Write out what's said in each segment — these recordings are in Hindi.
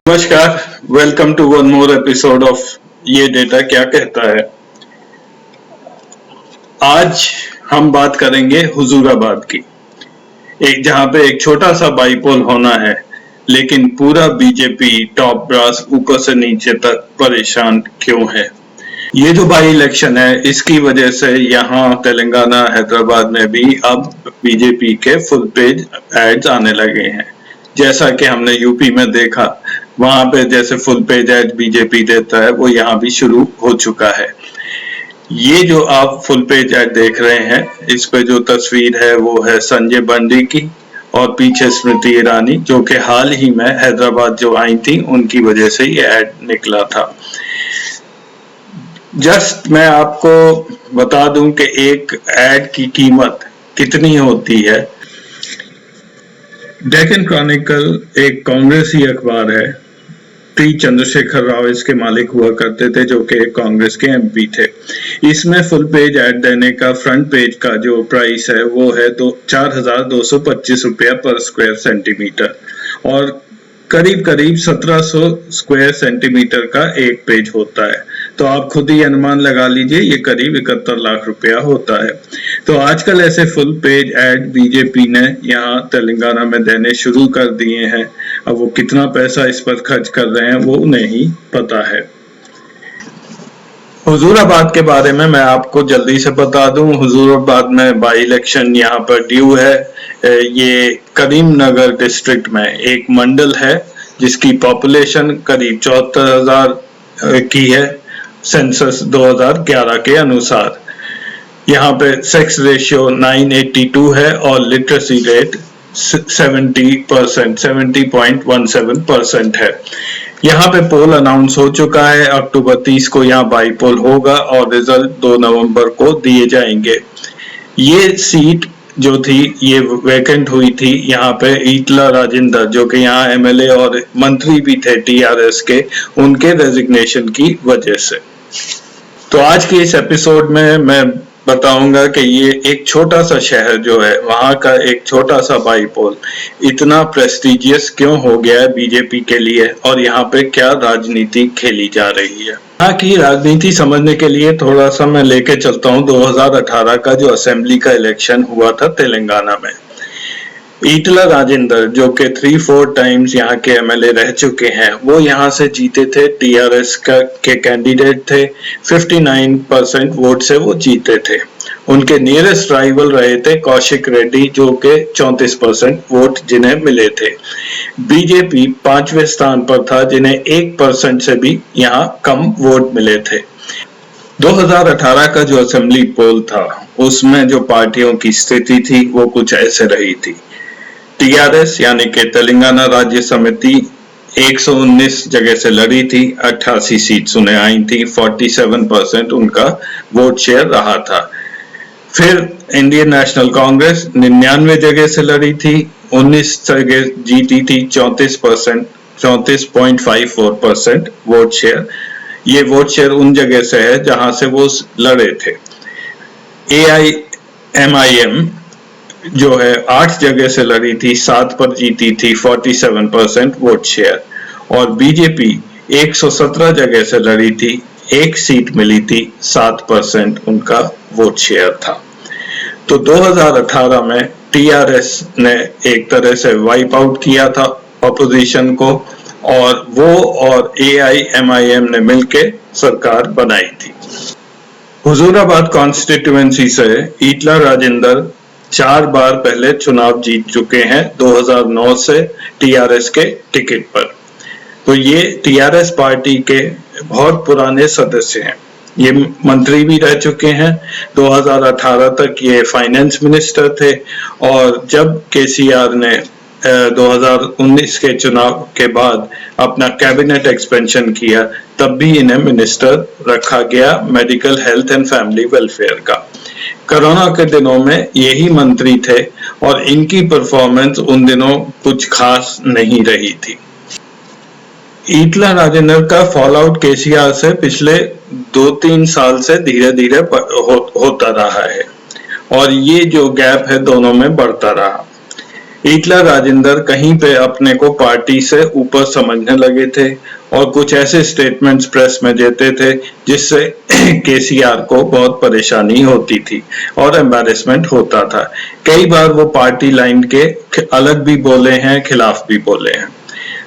नमस्कार, welcome to one more episode of ये डेटा क्या कहता है। आज हम बात करेंगे हुजूराबाद की, एक जहां पे एक छोटा सा बाईपोल होना है, लेकिन पूरा बीजेपी टॉप ब्रास ऊपर से नीचे तक परेशान क्यों है। ये जो बाई इलेक्शन है, इसकी वजह से यहाँ तेलंगाना हैदराबाद में भी अब बीजेपी के फुल पेज एड्स आने लगे हैं। जैसा कि हमने यूपी में देखा, वहां पे जैसे फुल पेज एड बीजेपी देता है, वो यहाँ भी शुरू हो चुका है। ये जो आप फुल पेज एड देख रहे हैं, इस पे जो तस्वीर है वो है संजय बंडी की, और पीछे स्मृति ईरानी, जो कि हाल ही में हैदराबाद जो आई थी, उनकी वजह से ये एड निकला था। जस्ट मैं आपको बता दूं कि एक एड की कीमत कितनी होती है। डेक्कन क्रॉनिकल एक कांग्रेसी अखबार है। टी चंद्रशेखर राव इसके मालिक हुआ करते थे, जो कि कांग्रेस के एमपी थे। इसमें फुल पेज ऐड देने का फ्रंट पेज का जो प्राइस है वो है 4,225 रुपया पर स्क्वायर सेंटीमीटर, और करीब करीब 1700 स्क्वायर सेंटीमीटर का एक पेज होता है। तो आप खुद ही अनुमान लगा लीजिए, ये करीब 71 लाख रुपया होता है। तो आजकल ऐसे फुल पेज ऐड बीजेपी ने यहाँ तेलंगाना में देने शुरू कर दिए हैं। अब वो कितना पैसा इस पर खर्च कर रहे हैं वो उन्हें ही पता है। हुजूराबाद के बारे में मैं आपको जल्दी से बता दूं, हुजूराबाद में बाई इलेक्शन यहाँ पर ड्यू है। ये करीमनगर डिस्ट्रिक्ट में एक मंडल है जिसकी पॉपुलेशन करीब 74,000 की है, सेंसस 2011 के अनुसार। यहाँ पे सेक्स रेशियो 982 है और लिटरेसी रेट 70%, 70.17% है। यहाँ पे पोल अनाउंस हो चुका है, अक्टूबर 30 को यहाँ बाई पोल होगा और रिजल्ट 2 नवंबर को दिए जाएंगे। ये सीट जो थी ये वैकेंट हुई थी यहाँ पे ईटला राजेंद्र, जो कि यहाँ एमएलए और मंत्री भी थे टीआरएस के, उनके रेजिग्नेशन की वजह से। तो आज के इस एपिसोड में मैं बताऊंगा कि ये एक छोटा सा शहर जो है, वहां का एक छोटा सा बाईपोल इतना प्रेस्टिजियस क्यों हो गया है बीजेपी के लिए, और यहाँ पे क्या राजनीति खेली जा रही है। यहाँ की राजनीति समझने के लिए थोड़ा सा मैं लेके चलता हूँ 2018 का जो असेंबली का इलेक्शन हुआ था तेलंगाना में। ईटला राजेंद्र, जो कि 3-4 टाइम्स यहाँ के एमएलए रह चुके हैं, वो यहाँ से जीते थे, टीआरएस के कैंडिडेट थे। 59% वोट से वो जीते थे। उनके नियरेस्ट राइवल रहे थे कौशिक रेड्डी, जो कि 34% वोट जिन्हें मिले थे। बीजेपी 5वें स्थान पर था, जिन्हें 1% से भी यहाँ कम वोट मिले थे। 2018 का जो असेंबली पोल था, उसमें जो पार्टियों की स्थिति थी वो कुछ ऐसे रही थी। टीआरएस यानी कि तेलंगाना राज्य समिति 119 जगह से लड़ी थी, 88 सीट्स उन्हें आई थी, 47% उनका वोट शेयर रहा था। फिर इंडियन नेशनल कांग्रेस 99 जगह से लड़ी थी, 19 जगह जीती थी, 34%, 34.54% वोट शेयर। ये वोट शेयर उन जगह से है जहां से वो लड़े थे। AIMIM जो है 8 जगह से लड़ी थी, 7 पर जीती थी, 47% वोट शेयर। और बीजेपी 117 जगह से लड़ी थी, 1 सीट मिली थी, 7% उनका वोट शेयर था। तो 2018 में टीआरएस ने एक तरह से वाइप आउट किया था ऑपोजिशन को, और वो और AIMIM ने मिलकर सरकार बनाई थी। हुजूराबाद कॉन्स्टिट्यूएंसी से ईटला राजेंद्र 4 बार पहले चुनाव जीत चुके हैं, 2009 से टीआरएस के टिकट पर। तो ये टीआरएस पार्टी के बहुत पुराने सदस्य हैं। ये मंत्री भी रह चुके हैं। 2018 तक ये फाइनेंस मिनिस्टर थे, और जब केसीआर ने 2019 के चुनाव के बाद अपना कैबिनेट एक्सपेंशन किया, तब भी इन्हें मिनिस्टर रखा गया medical health and family welfare का। कोरोना के दिनों में यही मंत्री थे, और इनकी परफॉर्मेंस उन दिनों कुछ खास नहीं रही थी। ईटला राजेंद्र का फॉल आउट केसीआर से पिछले 2-3 साल से धीरे धीरे होता रहा है, और ये जो गैप है दोनों में बढ़ता रहा। ईटला राजेंद्र कहीं पे अपने को पार्टी से ऊपर समझने लगे थे और कुछ ऐसे स्टेटमेंट्स प्रेस में देते थे जिससे केसीआर को बहुत परेशानी होती थी और एम्बैरेसमेंट होता था। कई बार वो पार्टी लाइन के अलग भी बोले हैं, खिलाफ भी बोले हैं।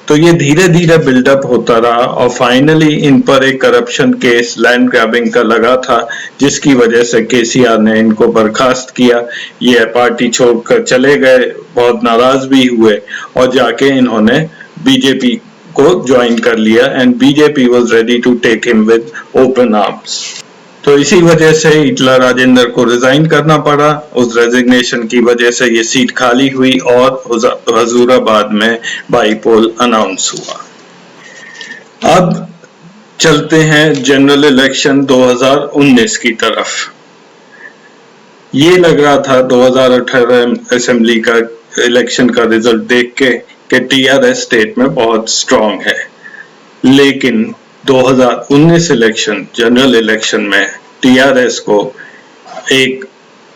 तो ये धीरे धीरे बिल्डअप होता रहा और फाइनली इन पर एक करप्शन केस लैंड ग्रैबिंग का लगा था, जिसकी वजह से केसीआर ने इनको बर्खास्त किया। ये पार्टी छोड़कर चले गए, बहुत नाराज भी हुए और जाके इन्होंने बीजेपी को ज्वाइन कर लिया and BJP was ready to take him with open arms. तो इसी वजह से ईटला राजेंद्र को रिजाइन करना पड़ा। उस रेजिग्नेशन की वजह से ये सीट खाली हुई और हजूराबाद में बाईपोल अनाउंस हुआ। अब चलते हैं जनरल इलेक्शन 2019 की तरफ। ये लग रहा था 2018 असेंबली का इलेक्शन का रिजल्ट देख के कि टीआरएस स्टेट में बहुत स्ट्रांग है, लेकिन 2019 इलेक्शन जनरल इलेक्शन में टीआरएस को एक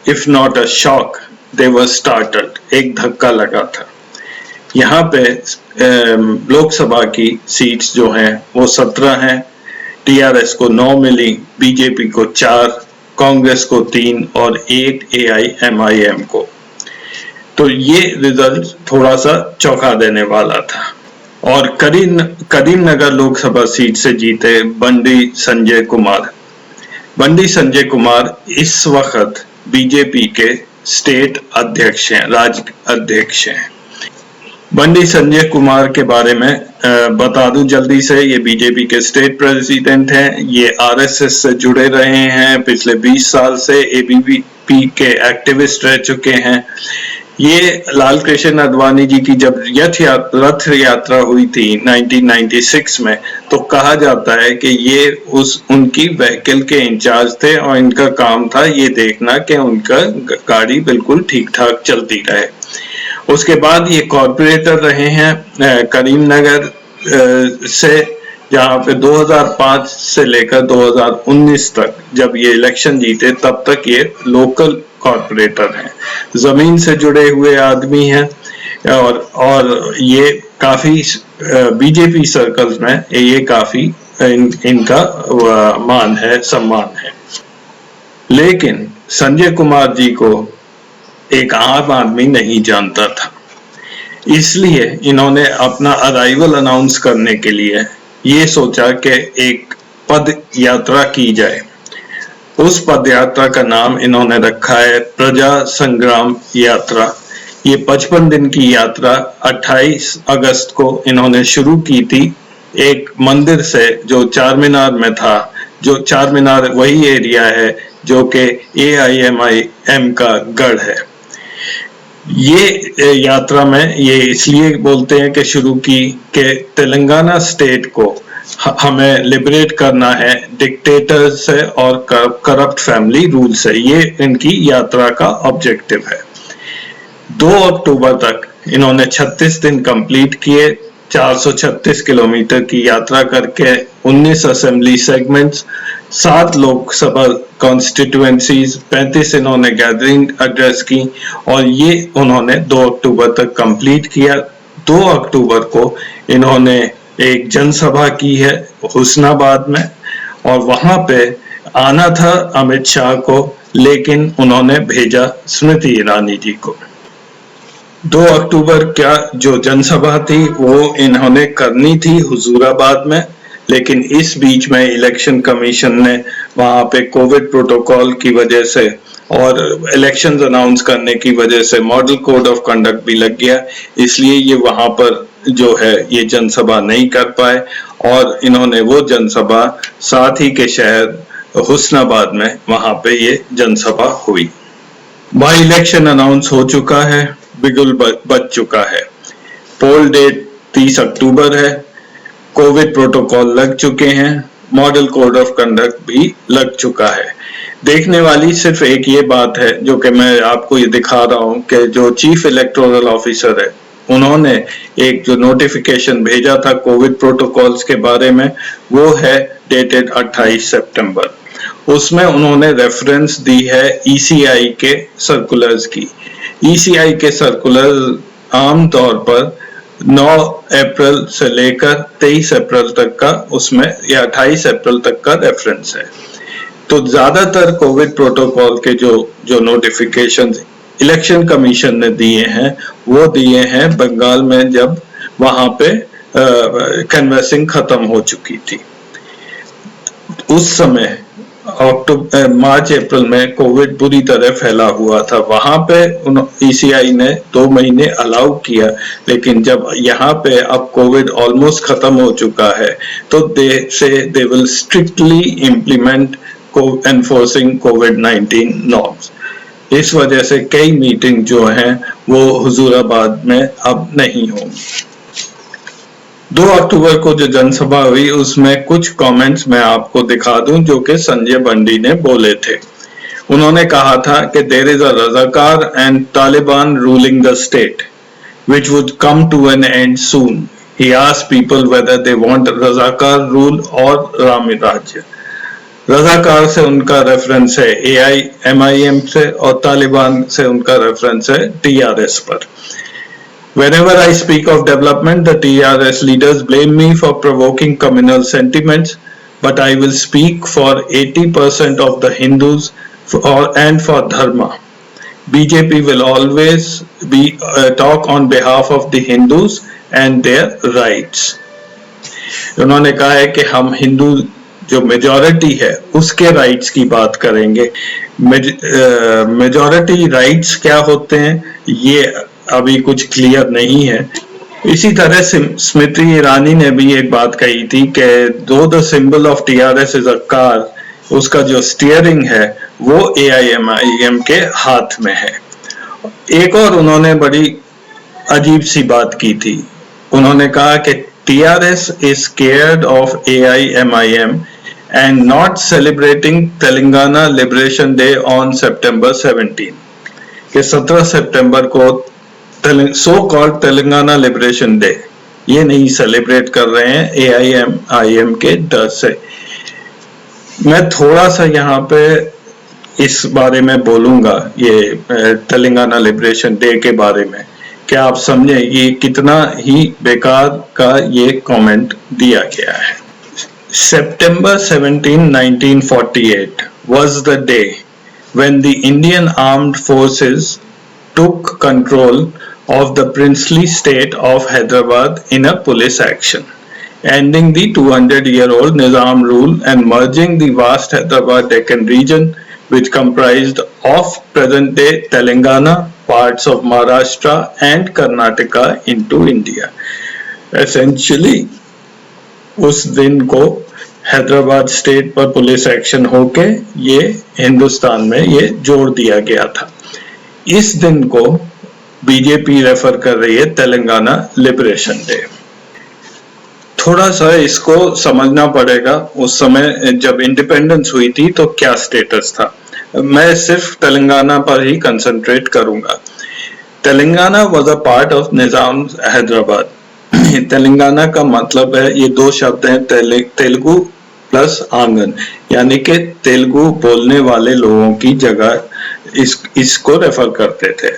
if not a shock they were startled, एक धक्का लगा था। यहाँ पे लोकसभा की सीट्स जो हैं वो 17 हैं। टीआरएस को 9 मिली, बीजेपी को 4, कांग्रेस को 3 और 8 एआईएमआईएम को। तो ये रिजल्ट थोड़ा सा चौंका देने वाला था। और करीमनगर लोकसभा सीट से जीते बंडी संजय कुमार। बंडी संजय कुमार इस वक्त बीजेपी के स्टेट अध्यक्ष हैं, राज्य अध्यक्ष हैं। बंडी संजय कुमार के बारे में बता दूं जल्दी से, ये बीजेपी के स्टेट प्रेसिडेंट हैं। ये आरएसएस से जुड़े रहे हैं, पिछले 20 साल से एबीवीपी के एक्टिविस्ट रह चुके हैं। ये लाल कृष्ण आडवाणी जी की जब रथ यात्रा हुई थी 1996 में, तो कहा जाता है कि ये उनकी व्हीकल के इंचार्ज थे और इनका काम था ये देखना कि उनका गाड़ी बिल्कुल ठीक ठाक चलती रहे। उसके बाद ये कॉर्पोरेटर रहे हैं करीमनगर से, जहाँ पे 2005 से लेकर 2019 तक जब ये इलेक्शन जीते तब तक ये लोकल कॉर्पोरेटर हैं, जमीन से जुड़े हुए आदमी हैं और ये काफी बीजेपी सर्कल्स में ये काफी इनका मान है, सम्मान है। लेकिन संजय कुमार जी को एक आम आदमी नहीं जानता था, इसलिए इन्होंने अपना अराइवल अनाउंस करने के लिए ये सोचा कि एक पद यात्रा की जाए। उस पद यात्रा का नाम इन्होंने रखा है प्रजा संग्राम यात्रा। ये 55 दिन की यात्रा 28 अगस्त को इन्होंने शुरू की थी एक मंदिर से जो चार मीनार में था। जो चार मीनार वही एरिया है जो कि एआईएमआईएम का गढ़ है। ये यात्रा में ये इसलिए बोलते हैं कि शुरू की कि तेलंगाना स्टेट को हमें लिबरेट करना है डिक्टेटर से और करप्ट फैमिली रूल से। ये इनकी यात्रा का ऑब्जेक्टिव है। 2 अक्टूबर तक इन्होंने 36 दिन कंप्लीट किए, 436 किलोमीटर की यात्रा करके 19 असेंबली सेगमेंट्स, 7 लोकसभा कॉन्स्टिट्यूएंसीज, 35 इन्होंने गैदरिंग एड्रेस की और ये उन्होंने 2 अक्टूबर तक कंप्लीट किया। 2 अक्टूबर को इन्होंने एक जनसभा की है हुस्नाबाद में और वहां पे आना था अमित शाह को, लेकिन उन्होंने भेजा स्मृति ईरानी जी को। 2 अक्टूबर क्या जो जनसभा थी वो इन्होंने करनी थी हुजूराबाद में, लेकिन इस बीच में इलेक्शन कमीशन ने वहां पे कोविड प्रोटोकॉल की वजह से और इलेक्शंस अनाउंस करने की वजह से मॉडल कोड ऑफ कंडक्ट भी लग गया, इसलिए ये वहां पर जो है ये जनसभा नहीं कर पाए और इन्होंने वो जनसभा साथ ही के शहर हुस्नाबाद में वहां पे ये जनसभा हुई। बाई इलेक्शन अनाउंस हो चुका है, बिगुल बच चुका है। पोल डेट 30 अक्टूबर है, कोविड प्रोटोकॉल लग चुके हैं, मॉडल कोड ऑफ कंडक्ट भी लग चुका है। देखने वाली सिर्फ एक ये बात है जो कि मैं आपको ये दिखा रहा हूं कि जो चीफ इलेक्टोरल ऑफिसर है उन्होंने एक जो नोटिफिकेशन भेजा था कोविड प्रोटोकॉल्स के बारे में, वो है डेटेड 28 सितंबर। उसमें उन्होंने रेफरेंस दी है ईसीआई के सर्कुलर्स की। ईसीआई के सर्कुलर आम तौर पर 9 अप्रैल से लेकर 23 अप्रैल तक का उसमें या 28 अप्रैल तक का रेफरेंस है। तो ज्यादातर कोविड प्रोटोकॉल के जो नोटिफिकेशन इलेक्शन कमीशन ने दिए हैं वो दिए हैं बंगाल में जब वहां पे कैनवैसिंग खत्म हो चुकी थी। उस समय मार्च अप्रैल में कोविड पूरी तरह फैला हुआ था। वहां पे ईसीआई ने 2 महीने अलाउ किया, लेकिन जब यहाँ पे अब कोविड ऑलमोस्ट खत्म हो चुका है तो they will strictly implement enforcing covid norms. इस वजह से कई मीटिंग जो हैं वो हुजूराबाद में अब नहीं होंगी। 2 अक्टूबर को जो जनसभा हुई उसमें कुछ कमेंट्स मैं आपको दिखा दूं जो कि संजय बंडी ने बोले थे। उन्होंने कहा था कि there is a Razakar and Taliban ruling the state which would come to an end soon. He asked people whether they want Razakar rule और राम राज्य। रज़ाकार से उनका रेफरेंस है AIMIM से और तालिबान से उनका रेफरेंस है TRS पर। Whenever I speak of development, the TRS leaders blame me for provoking communal sentiments, but I will speak for 80% of the Hindus and for Dharma. BJP will always talk on behalf of the Hindus and their rights. उन्होंने कहा है कि हम हिंदू जो मेजॉरिटी है उसके राइट्स की बात करेंगे। मेजॉरिटी राइट्स क्या होते हैं ये अभी कुछ क्लियर नहीं है। इसी तरह स्मृति ईरानी ने भी एक बात कही थी कि दो the symbol of TRS is a car, उसका जो स्टीयरिंग है वो AIMIM के हाथ में है। एक और उन्होंने बड़ी अजीब सी बात की थी। उन्होंने कहा कि TRS is scared of AIMIM and not celebrating Telangana liberation day on September 17 कि 17 सितंबर को so called Telangana liberation day ये नहीं सेलिब्रेट कर रहे हैं AIMIM के डर से। मैं थोड़ा सा यहाँ पे इस बारे में बोलूंगा ये तेलंगाना लिबरेशन डे के बारे में, क्या आप समझे ये कितना ही बेकार का ये कमेंट दिया गया है। September 17, 1948 was the day when the Indian Armed Forces took control of the princely state of Hyderabad in a police action, ending the 200-year-old Nizam rule and merging the vast Hyderabad Deccan region, which comprised of present-day Telangana, parts of Maharashtra and Karnataka into India. Essentially, उस दिन को हैदराबाद स्टेट पर पुलिस एक्शन होके ये हिंदुस्तान में ये जोड़ दिया गया था। इस दिन को बीजेपी रेफर कर रही है तेलंगाना लिबरेशन डे। थोड़ा सा इसको समझना पड़ेगा उस समय जब इंडिपेंडेंस हुई थी तो क्या स्टेटस था। मैं सिर्फ तेलंगाना पर ही कंसंट्रेट करूंगा। Telangana was a part of Nizam Hyderabad. Telangana का मतलब है, ये दो शब्द हैं, तेलुगु प्लस आंगन, यानी कि तेलुगु बोलने वाले लोगों की जगह इसको रेफर करते थे।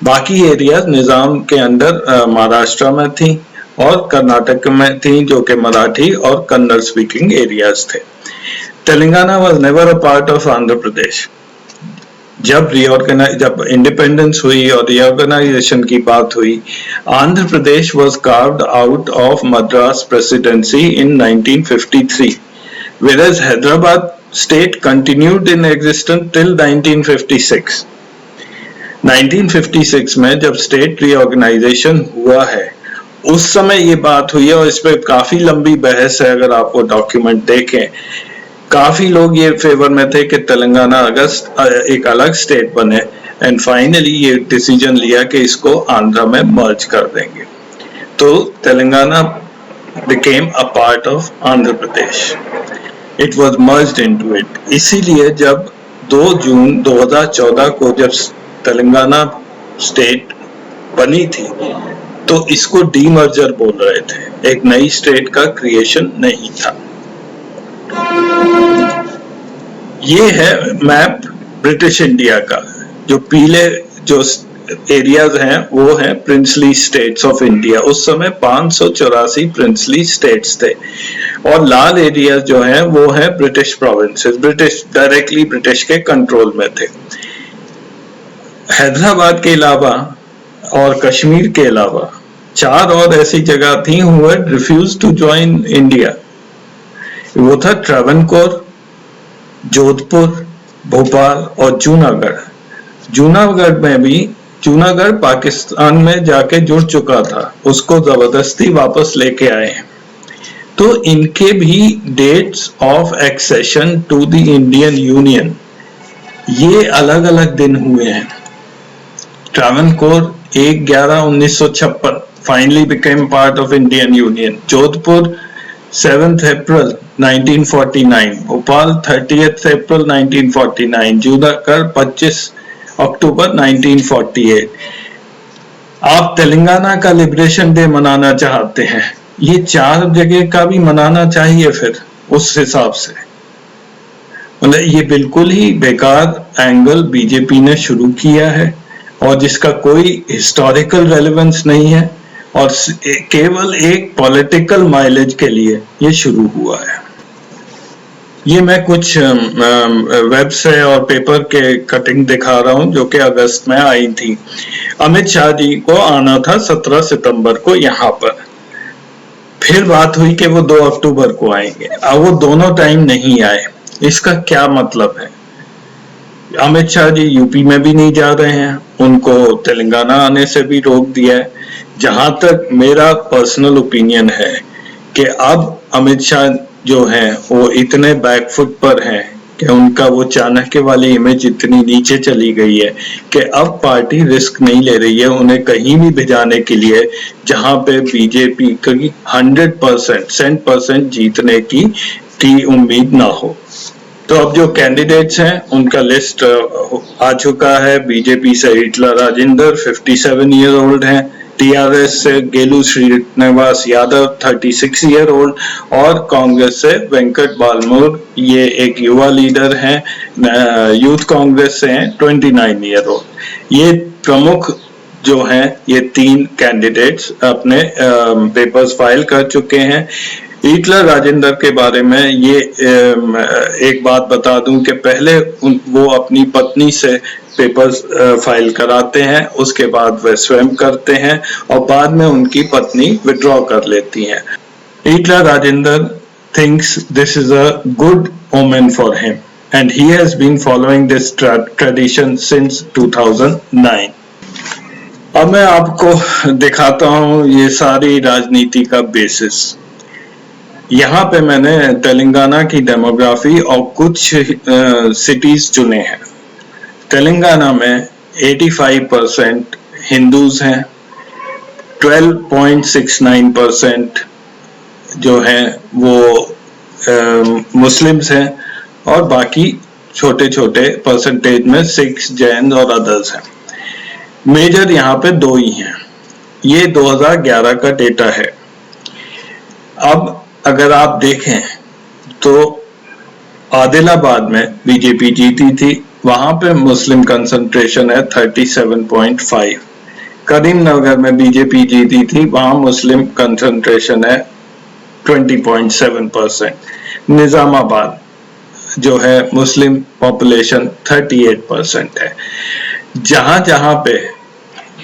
बाकी एरिया निजाम के अंदर महाराष्ट्र में थी और कर्नाटक में थी जो कि मराठी और कन्नड़ स्पीकिंग एरियाज थे। Telangana was never a part of Andhra Pradesh. जब इंडिपेंडेंस हुई और रीऑर्गेनाइजेशन की बात हुई, Andhra Pradesh was carved out of Madras presidency in 1953, whereas Hyderabad state continued in existence till 1956. 1956 में जब स्टेट रीऑर्गेनाइजेशन हुआ है उस समय ये बात हुई है और इस पे काफी लंबी बहस है। अगर आप वो डॉक्यूमेंट देखें, काफी लोग ये फेवर में थे कि तेलंगाना अगस्त एक अलग स्टेट बने एंड फाइनली ये डिसीजन लिया कि इसको आंध्र में मर्ज कर देंगे। तो Telangana became a part of Andhra Pradesh. It was merged into it। इसीलिए जब 2 जून 2014 को जब तेलंगाना स्टेट बनी थी तो इसको डीमर्जर बोल रहे थे, एक नई स्टेट का क्रिएशन नहीं था। ये है मैप ब्रिटिश इंडिया का। जो पीले जो एरियाज हैं वो हैं प्रिंसली स्टेट्स ऑफ इंडिया। उस समय 584 प्रिंसली स्टेट्स थे और लाल एरियाज जो हैं वो हैं British provinces, British directly British के कंट्रोल में थे। हैदराबाद के अलावा और कश्मीर के अलावा 4 और ऐसी जगह थी who had refused to join India. वो था ट्रावनकोर, जोधपुर, भोपाल और जूनागढ़। जूनागढ़ में भी, जूनागढ़ पाकिस्तान में जाके जुड़ चुका था, उसको जबरदस्ती वापस लेके आए हैं। तो इनके भी dates of accession to the Indian union ये अलग अलग दिन हुए हैं। Travancore 1/11/1956 finally became part of Indian union. Jodhpur 7th April 1949, Bhopal 30th April 1949, Junagadh 25 October 1948। आप तेलंगाना का लिबरेशन डे मनाना चाहते हैं, ये 4 जगह का भी मनाना चाहिए फिर उस हिसाब से। मतलब ये बिल्कुल ही बेकार एंगल बीजेपी ने शुरू किया है और जिसका कोई हिस्टोरिकल रेलेवेंस नहीं है और केवल एक पॉलिटिकल माइलेज के लिए ये शुरू हुआ है। ये मैं कुछ वेब से और पेपर के कटिंग दिखा रहा हूं जो कि अगस्त में आई थी। अमित शाह जी को आना था 17 सितंबर को यहाँ पर, फिर बात हुई कि वो 2 अक्टूबर को आएंगे। अब वो दोनों टाइम नहीं आए, इसका क्या मतलब है? अमित शाह जी यूपी में भी नहीं जा रहे हैं, उनको तेलंगाना आने से भी रोक दिया है। जहां तक मेरा पर्सनल ओपिनियन है कि अब अमित शाह जो हैं वो इतने बैकफुट पर हैं कि उनका वो चाणक्य वाली इमेज इतनी नीचे चली गई है कि अब पार्टी रिस्क नहीं ले रही है उन्हें कहीं भी भिजाने के लिए जहां पे बीजेपी की 100% जीतने की उम्मीद ना हो। तो अब जो कैंडिडेट्स हैं उनका लिस्ट आ चुका है। बीजेपी से ईटला राजेंद्र 57 ईयर ओल्ड हैं, टीआरएस से गेलू श्रीनिवास यादव 36 ईयर ओल्ड और कांग्रेस से वेंकट बालमूर, ये एक युवा लीडर हैं, यूथ कांग्रेस से हैं 29 ईयर ओल्ड। ये प्रमुख जो हैं ये 3 कैंडिडेट्स अपने पेपर्स फाइल कर चुके हैं। ईटला राजेंद्र के बारे में ये एक बात बता दूं कि पहले वो अपनी पत्नी से पेपर्स फाइल कराते हैं, उसके बाद वे स्वयं करते हैं और बाद में उनकी पत्नी विड्रॉ कर लेती हैं। ईटला Rajendra thinks this is a good omen for him and he has been following this tradition since 2009। अब मैं आपको दिखाता हूं ये सारी राजनीति का बेसिस। यहाँ पे मैंने तेलंगाना की डेमोग्राफी और कुछ सिटीज चुने हैं। तेलंगाना में 85% हिंदूज हैं, 12.69% जो हैं वो मुस्लिम्स हैं और बाकी छोटे छोटे परसेंटेज में सिख्स, जैन और अदर्स हैं। मेजर यहाँ पे 2 ही हैं। ये 2011 का डेटा है। अब अगर आप देखें तो आदिलाबाद में बीजेपी जीती थी, वहां पे मुस्लिम कंसंट्रेशन है 37.5। करीमनगर में बीजेपी जीती थी, वहां मुस्लिम कंसंट्रेशन है 20.7%। निजामाबाद जो है मुस्लिम पॉपुलेशन 38% है। जहां जहां पे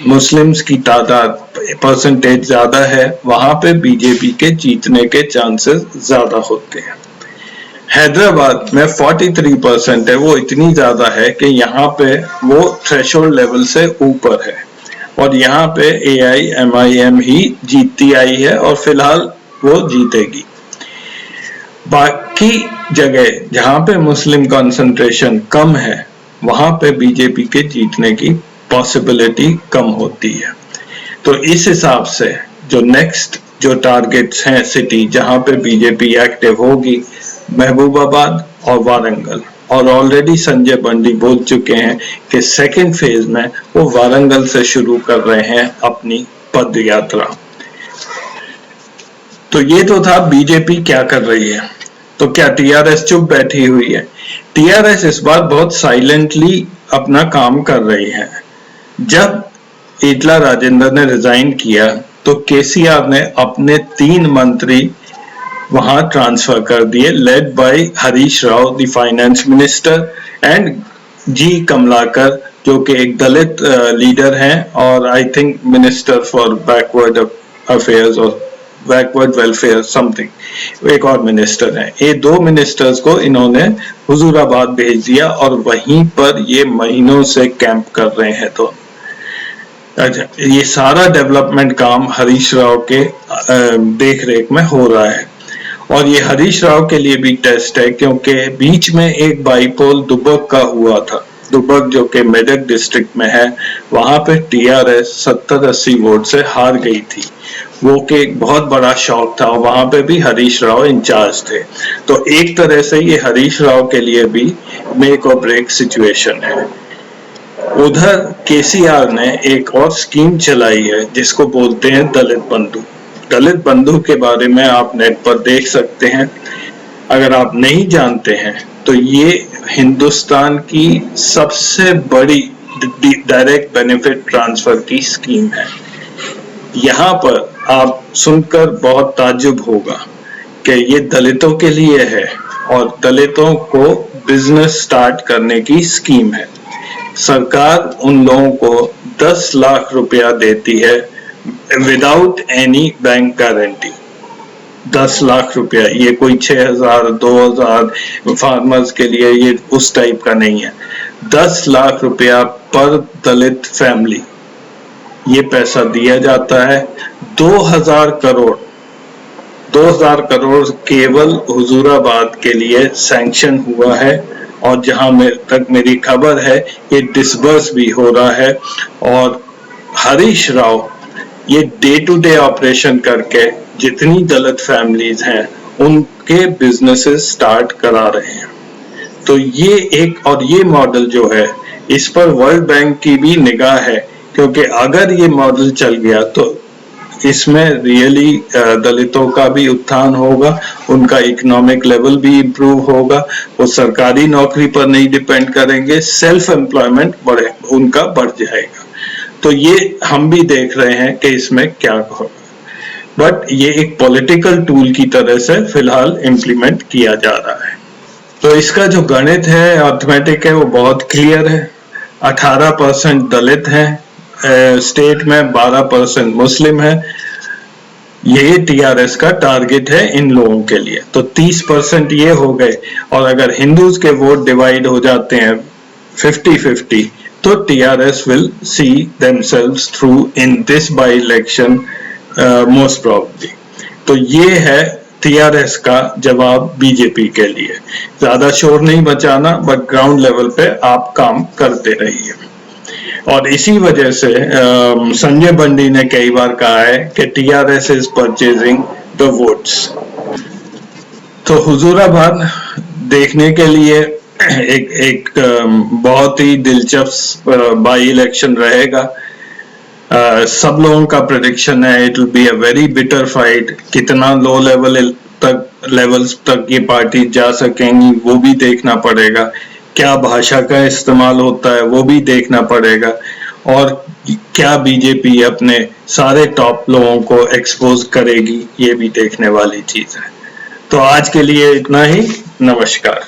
मुस्लिम्स की तादाद परसेंटेज ज्यादा है वहां पे बीजेपी के जीतने के चांसेस ज्यादा होते हैं। हैदराबाद में 43% है, वो इतनी ज्यादा है कि यहाँ पे वो थ्रेशोल्ड लेवल से ऊपर है और यहाँ पे AIMIM ही जीतती आई है और फिलहाल वो जीतेगी। बाकी जगह जहाँ पे मुस्लिम कंसंट्रेशन कम है वहां पे बीजेपी के जीतने की पॉसिबिलिटी कम होती है। तो इस हिसाब से जो नेक्स्ट जो टारगेट्स हैं सिटी जहां पे बीजेपी एक्टिव होगी, महबूबाबाद और वारंगल, और ऑलरेडी संजय बंडी बोल चुके हैं कि सेकेंड फेज में वो वारंगल से शुरू कर रहे हैं अपनी पद यात्रा। तो ये तो था बीजेपी क्या कर रही है। तो क्या टीआरएस चुप बैठी हुई है? टीआरएस इस बार बहुत साइलेंटली अपना काम कर रही है। जब ईटला राजेंद्र ने रिजाइन किया तो केसीआर ने अपने 3 मंत्री वहां ट्रांसफर कर दिए, led by Harish Rao the finance minister and G Kamalakar जो कि एक दलित लीडर हैं और I think minister for backward affairs और बैकवर्ड वेलफेयर समथिंग एक और मिनिस्टर हैं। ये 2 मिनिस्टर्स को इन्होंने हुजूराबाद भेज दिया और वहीं पर ये महीनों से कैंप कर रहे हैं। तो अच्छा, ये सारा डेवलपमेंट काम हरीश राव के देख रेख में हो रहा है और ये हरीश राव के लिए भी टेस्ट है क्योंकि बीच में एक बाईपोल दुबक का हुआ था। दुबक जो कि मेदक डिस्ट्रिक्ट में है, वहां पे टीआरएस 70-80 वोट से हार गई थी, वो के एक बहुत बड़ा शौक था। वहां पे भी हरीश राव इंचार्ज थे, तो एक तरह से ये हरीश राव के लिए भी मेक और ब्रेक सिचुएशन है। उधर केसीआर ने एक और स्कीम चलाई है जिसको बोलते हैं दलित बंधु। दलित बंधु के बारे में आप नेट पर देख सकते हैं। अगर आप नहीं जानते हैं तो ये हिंदुस्तान की सबसे बड़ी डायरेक्ट बेनिफिट ट्रांसफर की स्कीम है। यहाँ पर आप सुनकर बहुत ताज्जुब होगा कि ये दलितों के लिए है और दलितों को बिजनेस स्टार्ट करने की स्कीम है। सरकार उन लोगों को 10 लाख रुपया देती है without any bank guarantee. 10 lakh रुपया, ये कोई 6,000 2,000 फार्मर्स के लिए ये उस टाइप का नहीं है। 10 लाख रुपया पर दलित फैमिली ये पैसा दिया जाता है। 2,000 करोड़ केवल हुजूराबाद के लिए सैंक्शन हुआ है और जहां तक मेरी खबर है ये डिसबर्स भी हो रहा है और हरीश राव ये डे टू डे ऑपरेशन करके जितनी दलित फैमिलीज हैं उनके बिजनेसेस स्टार्ट करा रहे हैं। तो ये एक और ये मॉडल जो है इस पर वर्ल्ड बैंक की भी निगाह है क्योंकि अगर ये मॉडल चल गया तो इसमें रियली दलितों का भी उत्थान होगा, उनका इकोनॉमिक लेवल भी इम्प्रूव होगा, वो सरकारी नौकरी पर नहीं डिपेंड करेंगे, सेल्फ एम्प्लॉयमेंट उनका बढ़ जाएगा। तो ये हम भी देख रहे हैं कि इसमें क्या होगा, बट ये एक पॉलिटिकल टूल की तरह से फिलहाल इम्प्लीमेंट किया जा रहा है। तो इसका जो गणित है, अर्थमेटिक है, वो बहुत क्लियर है। 18% दलित हैं स्टेट में, 12% मुस्लिम है। ये टीआरएस का टारगेट है इन लोगों के लिए। तो 30% ये हो गए और अगर हिंदूज के वोट डिवाइड हो जाते हैं 50-50 तो TRS will see themselves through in this by election most probably. तो ये है टीआरएस का जवाब बीजेपी के लिए। ज्यादा शोर नहीं मचाना, बट ग्राउंड लेवल पे आप काम करते रहिए। और इसी वजह से संजय बंडी ने कई बार कहा है कि TRS is purchasing the votes. तो हुजूराबाद देखने के लिए एक बहुत ही दिलचस्प बाई इलेक्शन रहेगा। सब लोगों का प्रेडिक्शन है it will be a very bitter fight. कितना लो लेवल्स तक ये पार्टी जा सकेंगी वो भी देखना पड़ेगा। क्या भाषा का इस्तेमाल होता है वो भी देखना पड़ेगा और क्या बीजेपी अपने सारे टॉप लोगों को एक्सपोज करेगी ये भी देखने वाली चीज है। तो आज के लिए इतना ही। नमस्कार।